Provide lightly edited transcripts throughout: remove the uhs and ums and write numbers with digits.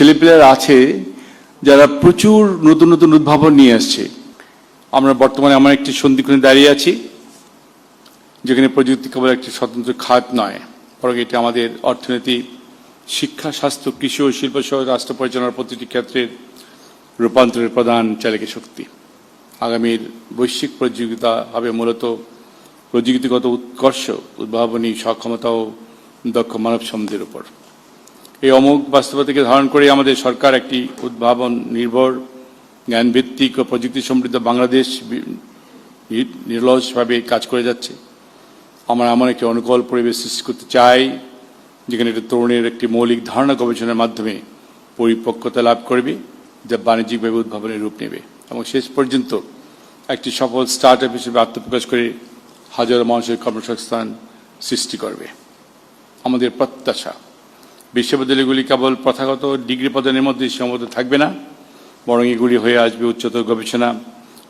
ছেলেপেলেরা আছে যারা প্রচুর নতুন নতুন উদ্ভাবন নিয়ে আসছে। আমরা বর্তমানে এমন একটি সন্ধিক্ষণে দাঁড়িয়ে আছি যেখানে প্রযুক্তি কেবল একটি স্বতন্ত্র খাত নয়, বরং এটি আমাদের অর্থনীতি, শিক্ষা, স্বাস্থ্য, কৃষি ও শিল্প সহ রাষ্ট্র পরিচালনার প্রতিটি ক্ষেত্রের রূপান্তরের প্রধান চালিকা শক্তি। আগামীর বৈশ্বিক প্রতিযোগিতা হবে মূলত প্রযুক্তিগত উৎকর্ষ, উদ্ভাবনী সক্ষমতা ও দক্ষ মানব সম্পদের উপর। এই অমোঘ বাস্তবতাকে ধারণ করে আমাদের সরকার একটি উদ্ভাবন নির্ভর, জ্ঞানভিত্তিক ও প্রযুক্তি সমৃদ্ধ বাংলাদেশ নিরলসভাবে কাজ করে যাচ্ছে। আমরা এমন একটি অনুকূল পরিবেশ সৃষ্টি করতে চাই যেখানে একটি তরুণের একটি মৌলিক ধারণা গবেষণার মাধ্যমে পরিপক্কতা লাভ করবে, যা বাণিজ্যিকভাবে উদ্ভাবনের রূপ নেবে এবং শেষ পর্যন্ত একটি সফল স্টার্ট আপ হিসেবে আত্মপ্রকাশ করে হাজারো মানুষের কর্মসংস্থান সৃষ্টি করবে। আমাদের প্রত্যাশা, বিশ্ববিদ্যালয়গুলি কেবল প্রথাগত ডিগ্রি প্রদানের মধ্যে সীমাবদ্ধ থাকবে না, বরং এগুলি হয়ে আসবে উচ্চতর গবেষণা,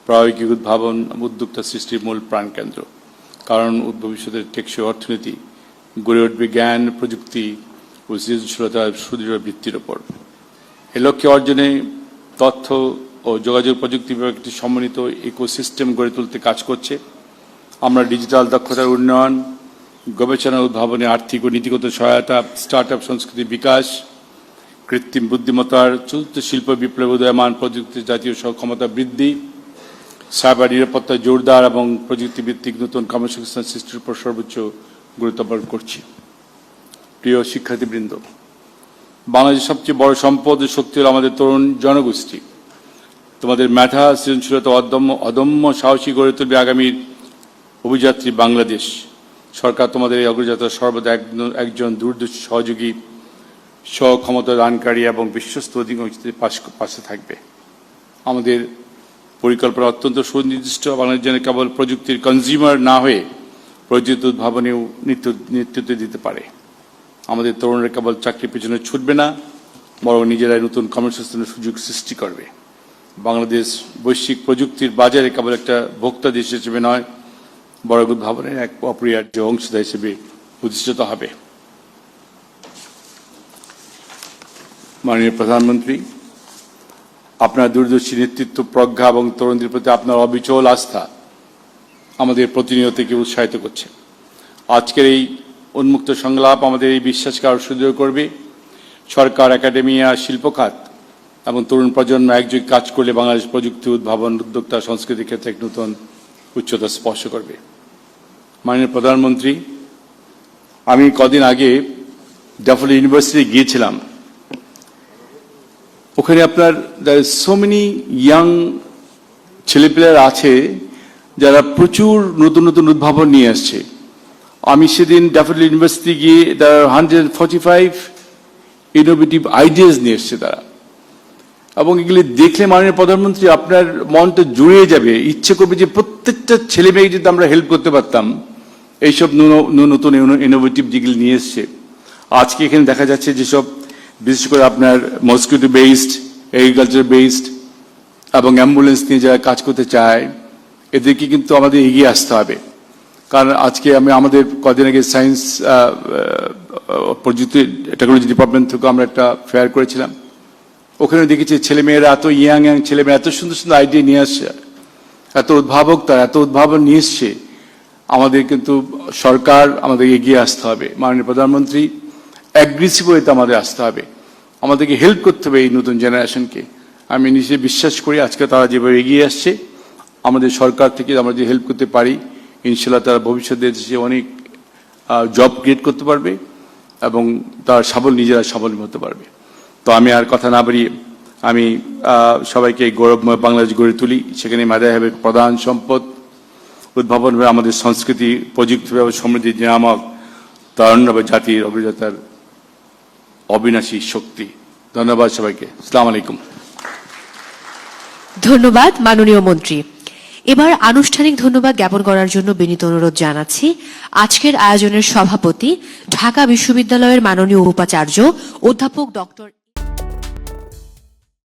প্রায়োগিক উদ্ভাবন, উদ্যোক্তা সৃষ্টির মূল প্রাণকেন্দ্র। কারণ ভবিষ্যতের টেকসই অর্থনীতি গড়ে উঠবে জ্ঞান, প্রযুক্তি ও সৃজনশীলতার সুদৃঢ় ভিত্তির ওপর। এ লক্ষ্যে অর্জনে তথ্য ও যোগাযোগ প্রযুক্তি বিভাগ একটি সমন্বিত ইকোসিস্টেম গড়ে তুলতে কাজ করছে। আমরা ডিজিটাল দক্ষতার উন্নয়ন, গবেষণা উদ্ভাবনে আর্থিক ও নীতিগত সহায়তা, স্টার্ট আপ সংস্কৃতির বিকাশ, কৃত্রিম বুদ্ধিমত্তার চতুর্থ শিল্প বিপ্লব, উদয়মান প্রযুক্তির জাতীয় সক্ষমতা বৃদ্ধি, সাইবার নিরাপত্তা জোরদার এবং প্রযুক্তিভিত্তিক নতুন কর্মসংস্থান সৃষ্টির উপর সর্বোচ্চ গুরুত্ব আরোপ করছি। প্রিয় শিক্ষার্থীবৃন্দ, বাংলাদেশের সবচেয়ে বড় সম্পদ ও শক্তি হল আমাদের তরুণ জনগোষ্ঠী। তোমাদের মেধা, সৃজনশীলতা, অদম্য সাহসী গড়ে তুলবে আগামীর অভিযাত্রী বাংলাদেশ। সরকার তোমাদের এই অগ্রযাত্রা সর্বদা একজন দূরদর্শী সহযোগী, স্বক্ষমতা দানকারী এবং বিশ্বস্ত অধিকাংশের পাশে থাকবে। আমাদের পরিকল্পনা অত্যন্ত সুনির্দিষ্ট। বাংলাদেশ যেন কেবল প্রযুক্তির কনজিউমার না হয়ে প্রযুক্তি উদ্ভাবনেও নেতৃত্ব দিতে পারে। আমাদের তরুণরা কেবল চাকরির পেছনে ছুটবে না, বরং নিজেরাই নতুন কর্মসংস্থানের সুযোগ সৃষ্টি করবে। বাংলাদেশ বৈশ্বিক প্রযুক্তির বাজারে কেবল একটা ভোক্তা দেশ হিসেবে নয়, বরং উদ্ভাবনের এক অপরিহার্য অংশীদার হিসেবে প্রতিষ্ঠিত হবে। মাননীয় প্রধানমন্ত্রী, আপনার দূরদর্শী নেতৃত্ব, প্রজ্ঞা এবং তরুণদের প্রতি আপনার অবিচল আস্থা আমাদের প্রতিনিয়তকে উৎসাহিত করছে। আজকের এই উন্মুক্ত সংলাপ আমাদের এই বিশ্বাসকে আরও সুদৃঢ় করবে। সরকার, একাডেমিয়া, শিল্পখাত এবং তরুণ প্রজন্ম একযোগে কাজ করলে বাংলাদেশ প্রযুক্তি, উদ্ভাবন, উদ্যোক্তা, সংস্কৃতির ক্ষেত্রে এক নতুন উচ্চতা স্পর্শ করবে। মাননীয় প্রধানমন্ত্রী, আমি কদিন আগে ড্যাফোডিল ইউনিভার্সিটি গিয়েছিলাম। ওখানে আপনার সো মেনি ইয়াং ছেলেপেলেরা আছে যারা প্রচুর নতুন নতুন উদ্ভাবন নিয়ে আসছে। আমি সেদিন ড্যাফোডিল ইউনিভার্সিটি গিয়ে 145 ইনোভেটিভ আইডিয়াস নিয়ে এসছে তারা, এবং এগুলি দেখলে মাননীয় প্রধানমন্ত্রী আপনার মনটা জুড়িয়ে যাবে, ইচ্ছে করবে যে প্রত্যেকটা ছেলে মেয়েকে যদি আমরা হেল্প করতে পারতাম এইসব নতুন ইনোভেটিভ যেগুলি নিয়ে এসছে। আজকে এখানে দেখা যাচ্ছে যেসব বিশেষ করে আপনার মসকিউটো বেসড, এগ্রিকালচার বেসড এবং অ্যাম্বুলেন্স নিয়ে যারা কাজ করতে চায়, এদেরকে কিন্তু আমাদের এগিয়ে আসতে হবে। কারণ আজকে আমি আমাদের কদিন আগে সায়েন্স প্রযুক্তি টেকনোলজি ডিপার্টমেন্ট থেকে আমরা একটা ফেয়ার করেছিলাম। ওখানে দেখেছি ছেলেমেয়েরা এত ইয়াং ছেলেমেয়েরা এত সুন্দর সুন্দর আইডিয়া নিয়ে আসছে, এত উদ্ভাবক, তারা এত উদ্ভাবন নিয়ে এসছে। আমাদের কিন্তু সরকার আমাদের এগিয়ে আসতে হবে। মাননীয় প্রধানমন্ত্রী, অ্যাগ্রেসিভ ওয়েতে আমাদের আসতে হবে, আমাদেরকে হেল্প করতে হবে এই নতুন জেনারেশনকে। আমি নিজে বিশ্বাস করি আজকে তারা যেভাবে এগিয়ে আসছে, আমাদের সরকার থেকে আমরা যে হেল্প করতে পারি, ইনশাল্লাহ তারা ভবিষ্যতে দেশে অনেক জব ক্রিয়েট করতে পারবে এবং তারা নিজেরা স্বাবলম্বী হতে পারবে। তো আমি আর কথা না বাড়িয়ে আমি সবাইকে গৌরবময় বাংলাদেশ গড়ে তুলি, সেখানে মেধাই হবে প্রধান সম্পদ, উদ্ভাবন হবে আমাদের সংস্কৃতি, প্রযুক্তি হবে সমৃদ্ধির নিয়ামক, তরুণ হবে জাতির অগ্রযাত্রার অবিনাশী শক্তি। ধন্যবাদ সবাইকে। আসসালামু আলাইকুম। ধন্যবাদ মাননীয় মন্ত্রী। এবার আনুষ্ঠানিক ধন্যবাদ জ্ঞাপন করার জন্য বিনীত অনুরোধ জানাচ্ছি আজকের আয়োজনের সভাপতি, ঢাকা বিশ্ববিদ্যালয়ের মাননীয় উপাচার্য অধ্যাপক ডক্টর